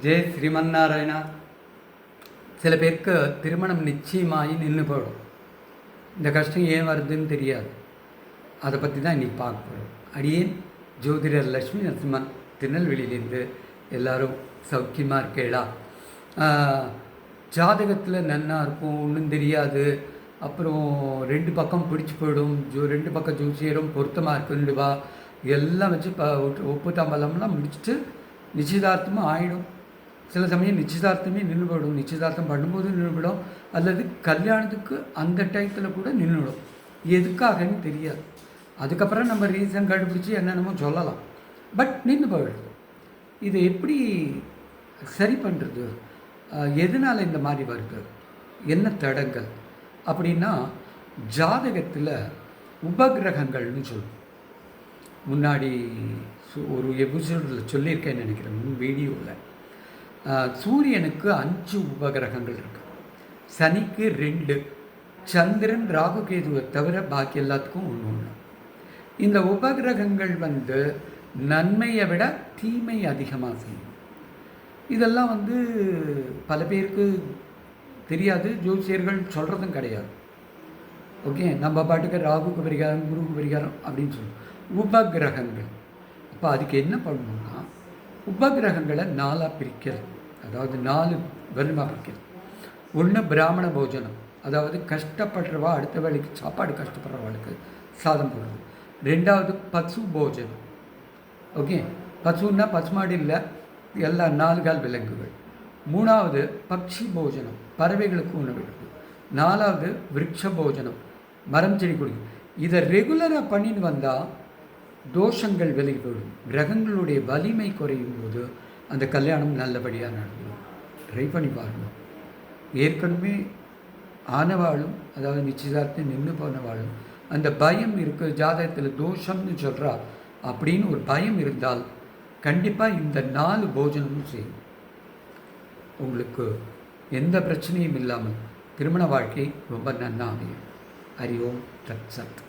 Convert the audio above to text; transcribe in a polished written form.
ஜெய் ஸ்ரீமன்னாராயணா. சில பேருக்கு திருமணம் நிச்சயமாகி நின்று போயிடும். இந்த கஷ்டம் ஏன் வருதுன்னு தெரியாது. அதை பற்றி தான் இன்றைக்கி பார்க்க போகிறோம். அடியேன் ஜோதிடர் லட்சுமி நரசிம்மன், திருநெல்வேலியிலேருந்து. எல்லோரும் சௌக்கியமாக இருக்கேடா. ஜாதகத்தில் நன்னா இருக்கும், ஒன்றும் தெரியாது. அப்புறம் ரெண்டு பக்கம் பிடிச்சி போயிடும். ரெண்டு பக்கம் ஜோசியரும் பொருத்தமாக இருக்குன்னுவா. எல்லாம் வச்சு ஒப்பு தம்பலம்லாம் முடிச்சுட்டு நிச்சயதார்த்தமும் ஆகிடும். சில சமயம் நிச்சயதார்த்தமே நின்று போயிடும். நிச்சயதார்த்தம் பண்ணும்போது நின்றுவிடும், அல்லது கல்யாணத்துக்கு அந்த டயத்தில் கூட நின்றுவிடும். எதுக்காகன்னு தெரியாது. அதுக்கப்புறம் நம்ம ரீசன் கண்டுபிடிச்சி என்னென்னமோ சொல்லலாம், பட் நின்று போயிடுது. இதை எப்படி சரி பண்ணுறது? எதனால் இந்த மாதிரி வருது? என்ன தடங்கள் அப்படின்னா, ஜாதகத்தில் உபகிரகங்கள்னு சொல்லுவோம். முன்னாடி ஒரு எபிசோடில் சொல்லியிருக்கேன்னு நினைக்கிறேன், வீடியோவில். சூரியனுக்கு 5 உபகிரகங்கள் இருக்குது, சனிக்கு 2, சந்திரன் ராகு கேதுவை தவிர பாக்கி எல்லாத்துக்கும் ஒன்று. இந்த உபகிரகங்கள் நன்மையை விட தீமை அதிகமாக செய்யும். இதெல்லாம் பல பேருக்கு தெரியாது, ஜோசியர்கள் சொல்கிறதும் கிடையாது. ஓகே, நம்ம பாட்டுக்கு ராகுக்கு பரிகாரம், குருவுக்கு பரிகாரம் அப்படின்னு சொல்லுவோம். உபகிரகங்கள், அப்போ அதுக்கு என்ன பண்ணணும்னா, உபகிரகங்களை 4 பிரிக்கிறது. அதாவது 4 வருமா பிரிக்கிறது. ஒன்று பிராமண போஜனம், அதாவது கஷ்டப்படுறவா அடுத்த வேலைக்கு சாப்பாடு கஷ்டப்படுறவாளுக்கு சாதம் போடுறது. 2வது பசு போஜனம். ஓகே, பசுன்னா பசுமாடு இல்லை, எல்லாம் 4 கால் விலங்குகள். 3வது பக்ஷி போஜனம், பறவைகளுக்கு உணவிடுது. 4வது விருட்ச போஜனம், மரம் செடி கொடி. இதை ரெகுலராக பண்ணிட்டு வந்தால் தோஷங்கள் விலகி போயிடும். கிரகங்களுடைய வலிமை குறையும் போது அந்த கல்யாணம் நல்லபடியாக நடக்கும். ட்ரை பண்ணி பாருங்கள். ஏற்கனவே ஆனவாளும், அதாவது நிச்சயதார்த்தம் நின்று போனவாளும், அந்த பயம் இருக்குது. ஜாதகத்தில் தோஷம்னு சொல்கிறா அப்படின்னு ஒரு பயம் இருந்தால் கண்டிப்பாக இந்த 4 போஜனமும் செய்யும். உங்களுக்கு எந்த பிரச்சனையும் இல்லாமல் திருமண வாழ்க்கை ரொம்ப நன்னா அமையும். ஹரி ஓம் தத் சத்.